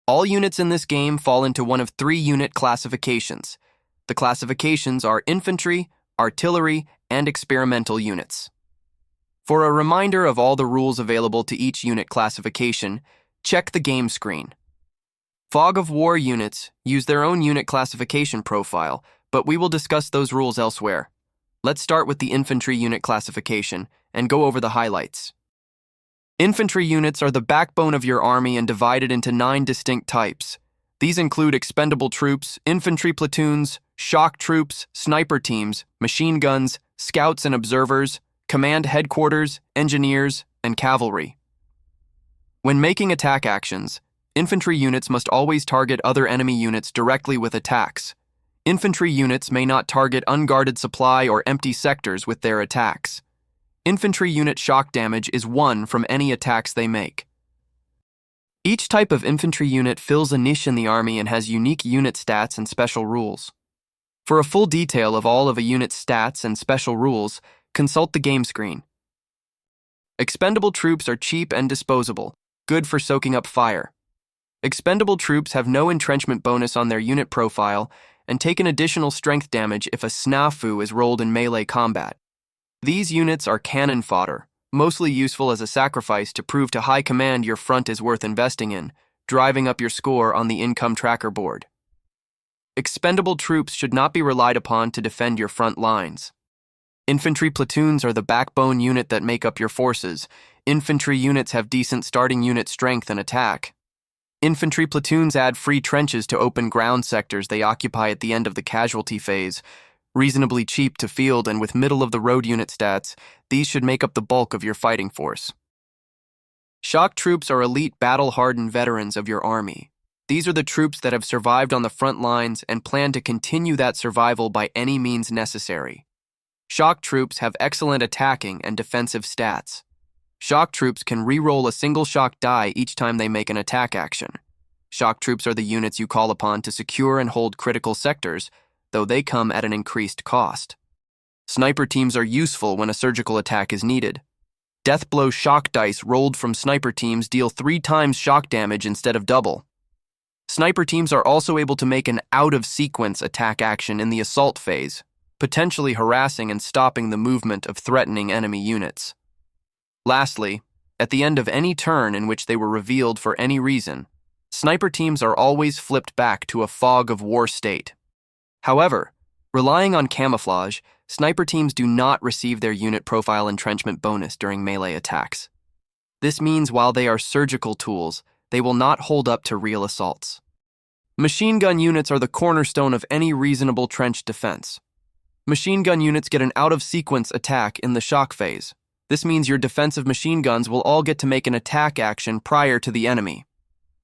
All units in this game fall into one of three unit classifications. The classifications are infantry, artillery, and experimental units. For a reminder of all the rules available to each unit classification, check the game screen. Fog of War units use their own unit classification profile, but we will discuss those rules elsewhere. Let's start with the infantry unit classification and go over the highlights. Infantry units are the backbone of your army and divided into 9 distinct types. These include expendable troops, infantry platoons, shock troops, sniper teams, machine guns, scouts and observers, command headquarters, engineers, and cavalry. When making attack actions, infantry units must always target other enemy units directly with attacks. Infantry units may not target unguarded supply or empty sectors with their attacks. Infantry unit shock damage is 1 from any attacks they make. Each type of infantry unit fills a niche in the army and has unique unit stats and special rules. For a full detail of all of a unit's stats and special rules, consult the game screen. Expendable troops are cheap and disposable, good for soaking up fire. Expendable troops have no entrenchment bonus on their unit profile and take an additional strength damage if a snafu is rolled in melee combat. These units are cannon fodder, mostly useful as a sacrifice to prove to high command your front is worth investing in, driving up your score on the income tracker board. Expendable troops should not be relied upon to defend your front lines. Infantry platoons are the backbone unit that make up your forces. Infantry units have decent starting unit strength and attack. Infantry platoons add free trenches to open ground sectors they occupy at the end of the casualty phase. Reasonably cheap to field and with middle-of-the-road unit stats, these should make up the bulk of your fighting force. Shock troops are elite battle-hardened veterans of your army. These are the troops that have survived on the front lines and plan to continue that survival by any means necessary. Shock troops have excellent attacking and defensive stats. Shock troops can re-roll a single shock die each time they make an attack action. Shock troops are the units you call upon to secure and hold critical sectors, though they come at an increased cost. Sniper teams are useful when a surgical attack is needed. Death blow shock dice rolled from sniper teams deal 3 times shock damage instead of double. Sniper teams are also able to make an out-of-sequence attack action in the assault phase, potentially harassing and stopping the movement of threatening enemy units. Lastly, at the end of any turn in which they were revealed for any reason, sniper teams are always flipped back to a fog of war state. However, relying on camouflage, sniper teams do not receive their unit profile entrenchment bonus during melee attacks. This means while they are surgical tools, they will not hold up to real assaults. Machine gun units are the cornerstone of any reasonable trench defense. Machine gun units get an out-of-sequence attack in the shock phase. This means your defensive machine guns will all get to make an attack action prior to the enemy.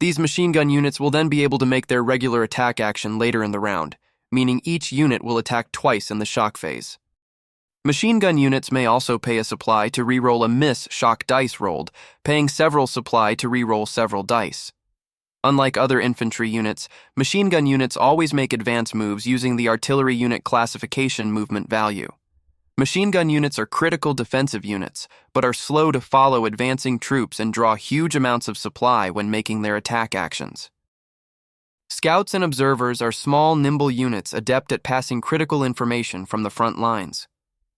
These machine gun units will then be able to make their regular attack action later in the round, meaning each unit will attack twice in the shock phase. Machine gun units may also pay a supply to re-roll a miss shock dice rolled, paying several supply to re-roll several dice. Unlike other infantry units, machine gun units always make advance moves using the artillery unit classification movement value. Machine gun units are critical defensive units, but are slow to follow advancing troops and draw huge amounts of supply when making their attack actions. Scouts and observers are small, nimble units adept at passing critical information from the front lines.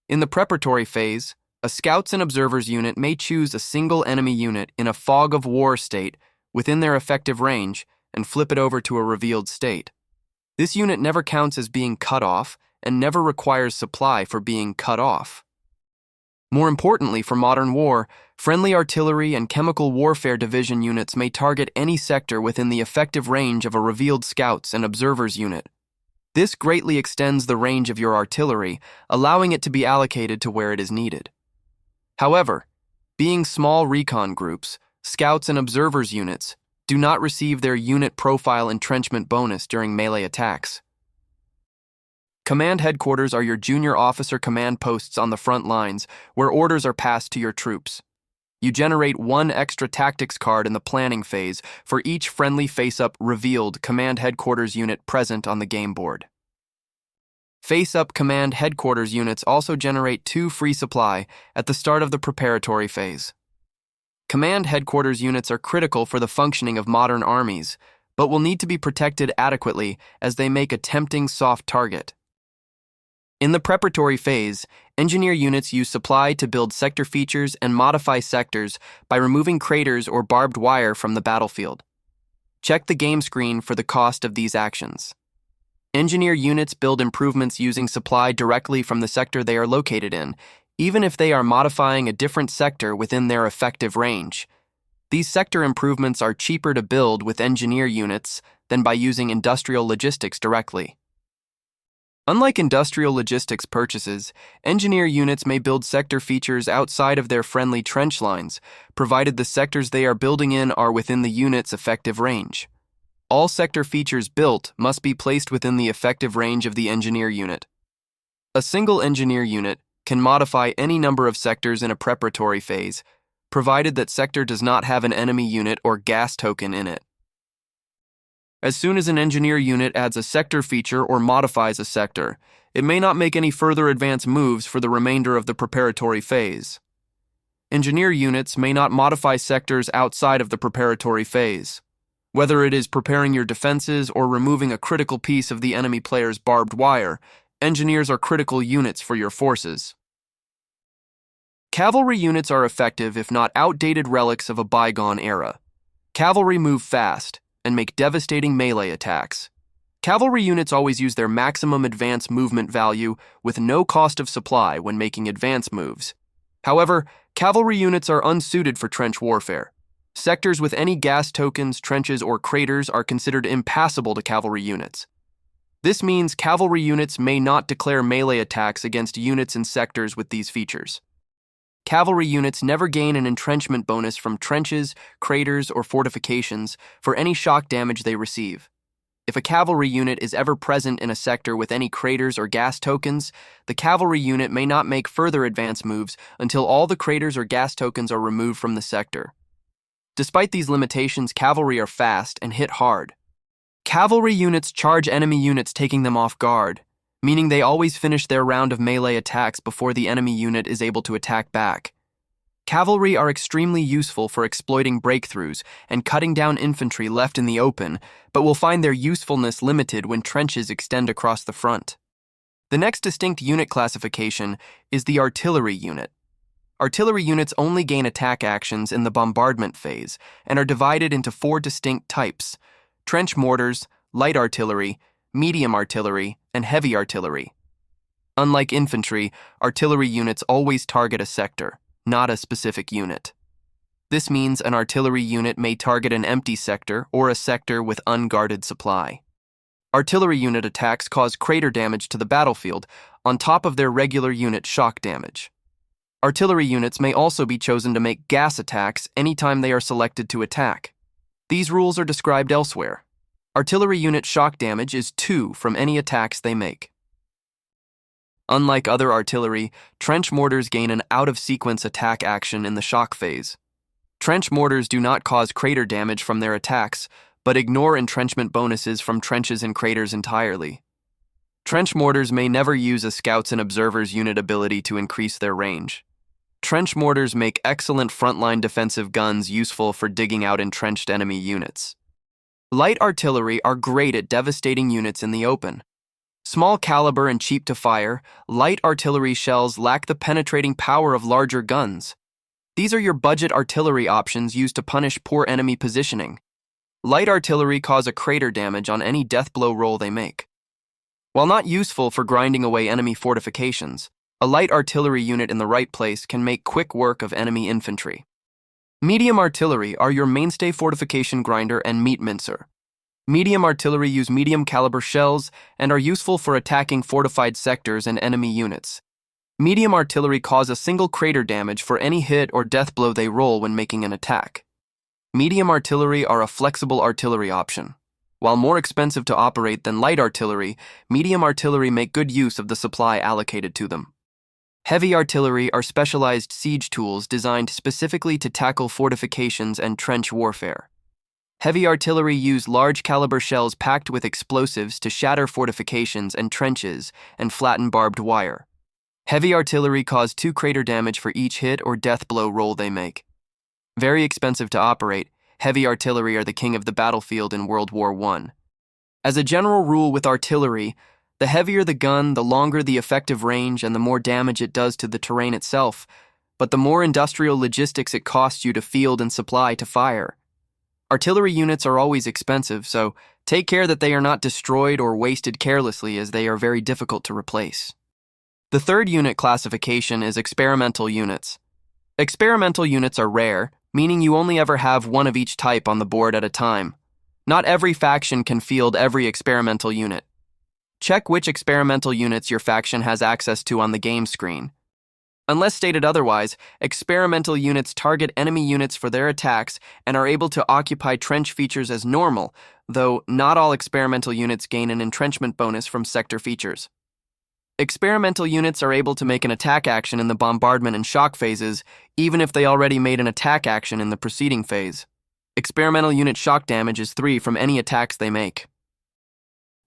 In the preparatory phase, a Scouts and Observers unit may choose a single enemy unit in a fog of war state within their effective range and flip it over to a revealed state. This unit never counts as being cut off and never requires supply for being cut off. More importantly for modern war, friendly artillery and chemical warfare division units may target any sector within the effective range of a revealed Scouts and Observers unit. This greatly extends the range of your artillery, allowing it to be allocated to where it is needed. However, being small recon groups, Scouts and Observers units do not receive their unit profile entrenchment bonus during melee attacks. Command headquarters are your junior officer command posts on the front lines, where orders are passed to your troops. You generate 1 extra tactics card in the planning phase for each friendly face-up revealed command headquarters unit present on the game board. Face-up command headquarters units also generate 2 free supply at the start of the preparatory phase. Command headquarters units are critical for the functioning of modern armies, but will need to be protected adequately as they make a tempting soft target. In the preparatory phase, engineer units use supply to build sector features and modify sectors by removing craters or barbed wire from the battlefield. Check the game screen for the cost of these actions. Engineer units build improvements using supply directly from the sector they are located in, even if they are modifying a different sector within their effective range. These sector improvements are cheaper to build with engineer units than by using industrial logistics directly. Unlike industrial logistics purchases, engineer units may build sector features outside of their friendly trench lines, provided the sectors they are building in are within the unit's effective range. All sector features built must be placed within the effective range of the engineer unit. A single engineer unit can modify any number of sectors in a preparatory phase, provided that sector does not have an enemy unit or gas token in it. As soon as an engineer unit adds a sector feature or modifies a sector, it may not make any further advance moves for the remainder of the preparatory phase. Engineer units may not modify sectors outside of the preparatory phase. Whether it is preparing your defenses or removing a critical piece of the enemy player's barbed wire, engineers are critical units for your forces. Cavalry units are effective if not outdated relics of a bygone era. Cavalry move fast and make devastating melee attacks. Cavalry units always use their maximum advance movement value with no cost of supply when making advance moves. However, cavalry units are unsuited for trench warfare. Sectors with any gas tokens, trenches, or craters are considered impassable to cavalry units. This means cavalry units may not declare melee attacks against units in sectors with these features. Cavalry units never gain an entrenchment bonus from trenches, craters, or fortifications for any shock damage they receive. If a cavalry unit is ever present in a sector with any craters or gas tokens, the cavalry unit may not make further advance moves until all the craters or gas tokens are removed from the sector. Despite these limitations, cavalry are fast and hit hard. Cavalry units charge enemy units, taking them off guard, meaning they always finish their round of melee attacks before the enemy unit is able to attack back. Cavalry are extremely useful for exploiting breakthroughs and cutting down infantry left in the open, but will find their usefulness limited when trenches extend across the front. The next distinct unit classification is the artillery unit. Artillery units only gain attack actions in the bombardment phase and are divided into 4 distinct types: trench mortars, light artillery, medium artillery, and heavy artillery. Unlike infantry, artillery units always target a sector, not a specific unit. This means an artillery unit may target an empty sector or a sector with unguarded supply. Artillery unit attacks cause crater damage to the battlefield on top of their regular unit shock damage. Artillery units may also be chosen to make gas attacks anytime they are selected to attack. These rules are described elsewhere. Artillery unit shock damage is 2 from any attacks they make. Unlike other artillery, trench mortars gain an out-of-sequence attack action in the shock phase. Trench mortars do not cause crater damage from their attacks, but ignore entrenchment bonuses from trenches and craters entirely. Trench mortars may never use a Scouts and Observers unit ability to increase their range. Trench mortars make excellent frontline defensive guns useful for digging out entrenched enemy units. Light artillery are great at devastating units in the open. Small caliber and cheap to fire, light artillery shells lack the penetrating power of larger guns. These are your budget artillery options used to punish poor enemy positioning. Light artillery cause a crater damage on any death blow roll they make. While not useful for grinding away enemy fortifications, a light artillery unit in the right place can make quick work of enemy infantry. Medium artillery are your mainstay fortification grinder and meat mincer. Medium artillery use medium caliber shells and are useful for attacking fortified sectors and enemy units. Medium artillery cause a single crater damage for any hit or death blow they roll when making an attack. Medium artillery are a flexible artillery option. While more expensive to operate than light artillery, medium artillery make good use of the supply allocated to them. Heavy artillery are specialized siege tools designed specifically to tackle fortifications and trench warfare. Heavy artillery use large caliber shells packed with explosives to shatter fortifications and trenches and flatten barbed wire. Heavy artillery cause 2 crater damage for each hit or death blow roll they make. Very expensive to operate, heavy artillery are the king of the battlefield in World War I. As a general rule with artillery, the heavier the gun, the longer the effective range and the more damage it does to the terrain itself, but the more industrial logistics it costs you to field and supply to fire. Artillery units are always expensive, so take care that they are not destroyed or wasted carelessly, as they are very difficult to replace. The third unit classification is experimental units. Experimental units are rare, meaning you only ever have one of each type on the board at a time. Not every faction can field every experimental unit. Check which experimental units your faction has access to on the game screen. Unless stated otherwise, experimental units target enemy units for their attacks and are able to occupy trench features as normal, though not all experimental units gain an entrenchment bonus from sector features. Experimental units are able to make an attack action in the bombardment and shock phases, even if they already made an attack action in the preceding phase. Experimental unit shock damage is 3 from any attacks they make.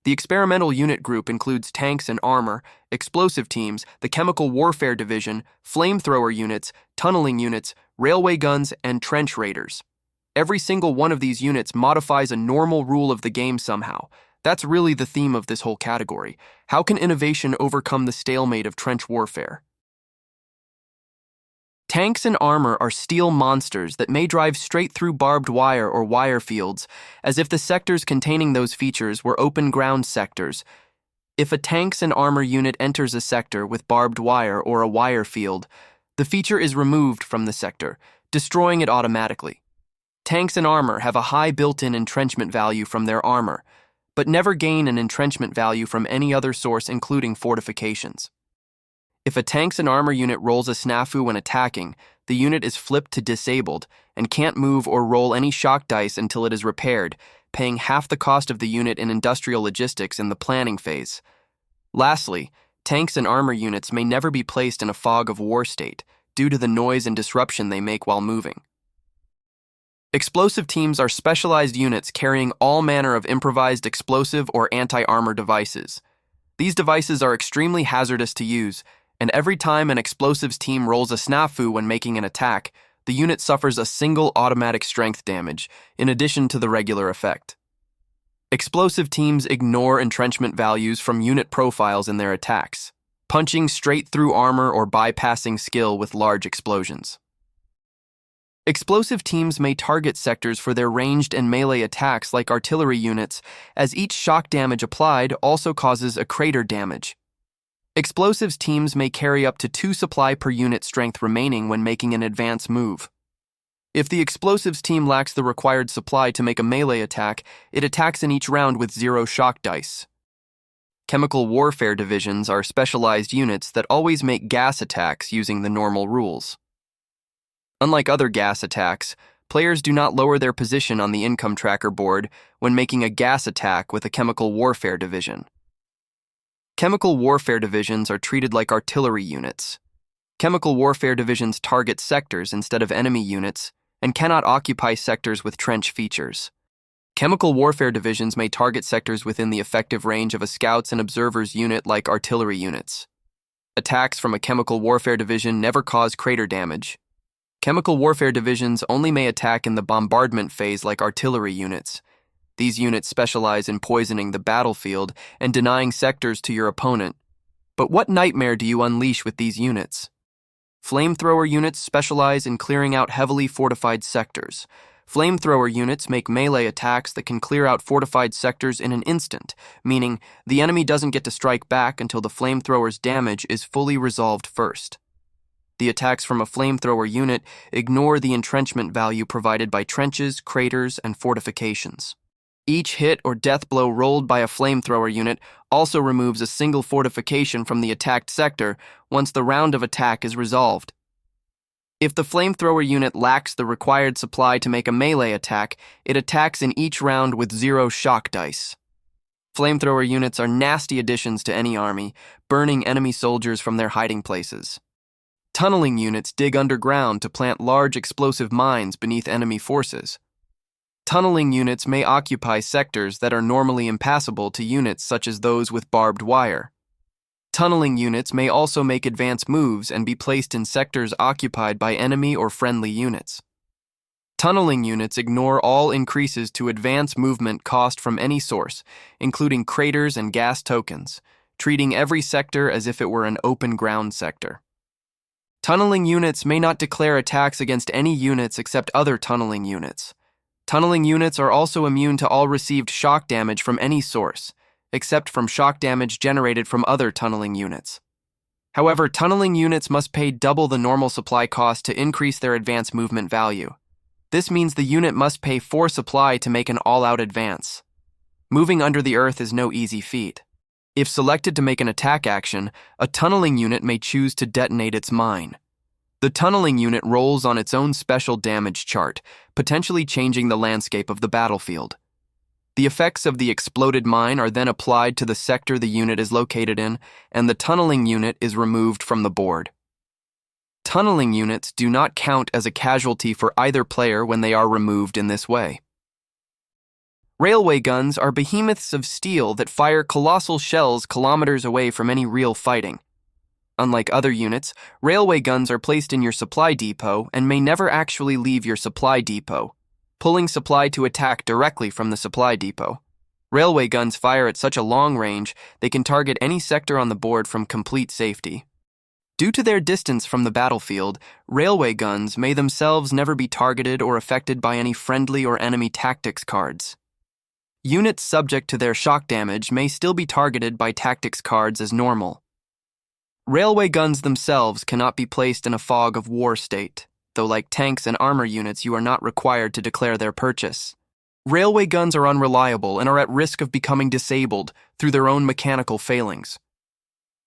The experimental unit group includes tanks and armor, explosive teams, the chemical warfare division, flamethrower units, tunneling units, railway guns, and trench raiders. Every single one of these units modifies a normal rule of the game somehow. That's really the theme of this whole category. How can innovation overcome the stalemate of trench warfare? Tanks and armor are steel monsters that may drive straight through barbed wire or wire fields, as if the sectors containing those features were open ground sectors. If a tanks and armor unit enters a sector with barbed wire or a wire field, the feature is removed from the sector, destroying it automatically. Tanks and armor have a high built-in entrenchment value from their armor, but never gain an entrenchment value from any other source, including fortifications. If a tanks and armor unit rolls a snafu when attacking, the unit is flipped to disabled and can't move or roll any shock dice until it is repaired, paying half the cost of the unit in industrial logistics in the planning phase. Lastly, tanks and armor units may never be placed in a fog of war state due to the noise and disruption they make while moving. Explosive teams are specialized units carrying all manner of improvised explosive or anti-armor devices. These devices are extremely hazardous to use, and every time an explosives team rolls a snafu when making an attack, the unit suffers a single automatic strength damage, in addition to the regular effect. Explosive teams ignore entrenchment values from unit profiles in their attacks, punching straight through armor or bypassing skill with large explosions. Explosive teams may target sectors for their ranged and melee attacks like artillery units, as each shock damage applied also causes a crater damage. Explosives teams may carry up to 2 supply per unit strength remaining when making an advance move. If the explosives team lacks the required supply to make a melee attack, it attacks in each round with 0 shock dice. Chemical warfare divisions are specialized units that always make gas attacks using the normal rules. Unlike other gas attacks, players do not lower their position on the income tracker board when making a gas attack with a chemical warfare division. Chemical warfare divisions are treated like artillery units. Chemical warfare divisions target sectors instead of enemy units and cannot occupy sectors with trench features. Chemical warfare divisions may target sectors within the effective range of a scouts and observers unit like artillery units. Attacks from a chemical warfare division never cause crater damage. Chemical warfare divisions only may attack in the bombardment phase like artillery units. These units specialize in poisoning the battlefield and denying sectors to your opponent. But what nightmare do you unleash with these units? Flamethrower units specialize in clearing out heavily fortified sectors. Flamethrower units make melee attacks that can clear out fortified sectors in an instant, meaning the enemy doesn't get to strike back until the flamethrower's damage is fully resolved first. The attacks from a flamethrower unit ignore the entrenchment value provided by trenches, craters, and fortifications. Each hit or death blow rolled by a flamethrower unit also removes a single fortification from the attacked sector once the round of attack is resolved. If the flamethrower unit lacks the required supply to make a melee attack, it attacks in each round with 0 shock dice. Flamethrower units are nasty additions to any army, burning enemy soldiers from their hiding places. Tunneling units dig underground to plant large explosive mines beneath enemy forces. Tunneling units may occupy sectors that are normally impassable to units such as those with barbed wire. Tunneling units may also make advance moves and be placed in sectors occupied by enemy or friendly units. Tunneling units ignore all increases to advance movement cost from any source, including craters and gas tokens, treating every sector as if it were an open ground sector. Tunneling units may not declare attacks against any units except other tunneling units. Tunneling units are also immune to all received shock damage from any source, except from shock damage generated from other tunneling units. However, tunneling units must pay double the normal supply cost to increase their advance movement value. This means the unit must pay 4 supply to make an all-out advance. Moving under the earth is no easy feat. If selected to make an attack action, a tunneling unit may choose to detonate its mine. The tunneling unit rolls on its own special damage chart, potentially changing the landscape of the battlefield. The effects of the exploded mine are then applied to the sector the unit is located in, and the tunneling unit is removed from the board. Tunneling units do not count as a casualty for either player when they are removed in this way. Railway guns are behemoths of steel that fire colossal shells kilometers away from any real fighting. Unlike other units, railway guns are placed in your supply depot and may never actually leave your supply depot, pulling supply to attack directly from the supply depot. Railway guns fire at such a long range, they can target any sector on the board from complete safety. Due to their distance from the battlefield, railway guns may themselves never be targeted or affected by any friendly or enemy tactics cards. Units subject to their shock damage may still be targeted by tactics cards as normal. Railway guns themselves cannot be placed in a fog of war state, though like tanks and armor units you are not required to declare their purchase. Railway guns are unreliable and are at risk of becoming disabled through their own mechanical failings.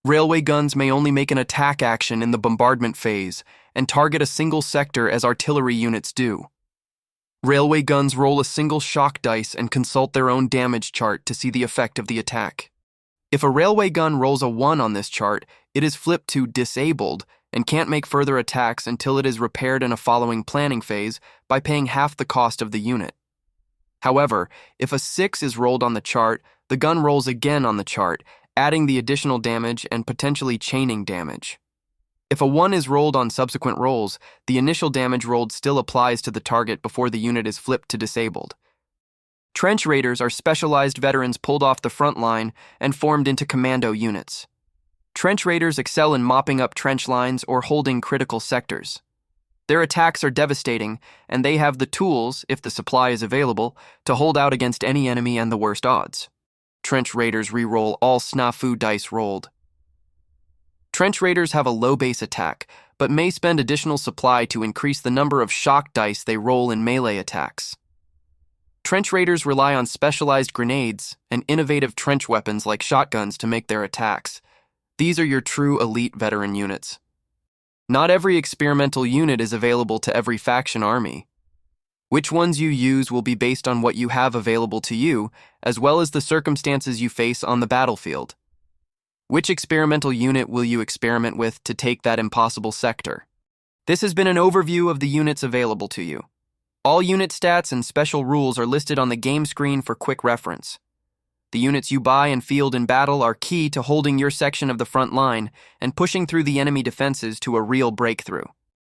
Railway guns may only make an attack action in the bombardment phase and target a single sector as artillery units do. Railway guns roll a single shock dice and consult their own damage chart to see the effect of the attack. If a railway gun rolls a 1 on this chart, it is flipped to disabled and can't make further attacks until it is repaired in a following planning phase by paying half the cost of the unit. However, if a 6 is rolled on the chart, the gun rolls again on the chart, adding the additional damage and potentially chaining damage. If a 1 is rolled on subsequent rolls, the initial damage rolled still applies to the target before the unit is flipped to disabled. Trench raiders are specialized veterans pulled off the front line and formed into commando units. Trench raiders excel in mopping up trench lines or holding critical sectors. Their attacks are devastating, and they have the tools, if the supply is available, to hold out against any enemy and the worst odds. Trench raiders re-roll all snafu dice rolled. Trench raiders have a low base attack, but may spend additional supply to increase the number of shock dice they roll in melee attacks. Trench raiders rely on specialized grenades and innovative trench weapons like shotguns to make their attacks. These are your true elite veteran units. Not every experimental unit is available to every faction army. Which ones you use will be based on what you have available to you, as well as the circumstances you face on the battlefield. Which experimental unit will you experiment with to take that impossible sector? This has been an overview of the units available to you. All unit stats and special rules are listed on the game screen for quick reference. The units you buy and field in battle are key to holding your section of the front line and pushing through the enemy defenses to a real breakthrough.